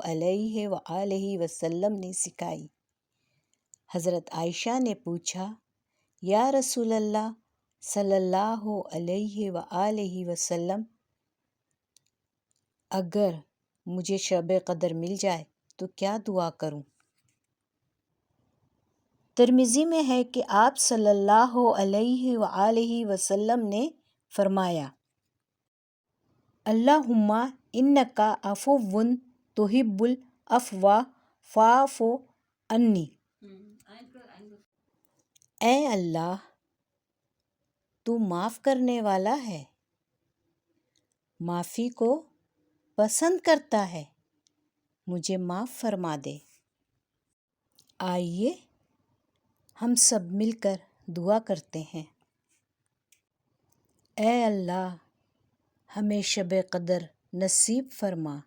علیہ وآلہ وسلم نے سکھائی۔ حضرت عائشہ نے پوچھا، یا رسول اللہ صلی اللہ علیہ وآلہ وسلم، اگر مجھے شب قدر مل جائے تو کیا دعا کروں؟ ترمذی میں ہے کہ آپ صلی اللہ علیہ وآلہ وسلم نے فرمایا، اللہم انکا عفو تحب العفو فاعف عنی۔ اے اللہ، تو معاف کرنے والا ہے، معافی کو پسند کرتا ہے، مجھے معاف فرما دے۔ آئیے ہم سب مل کر دعا کرتے ہیں۔ اے اللہ، ہمیں شب قدر نصیب فرما۔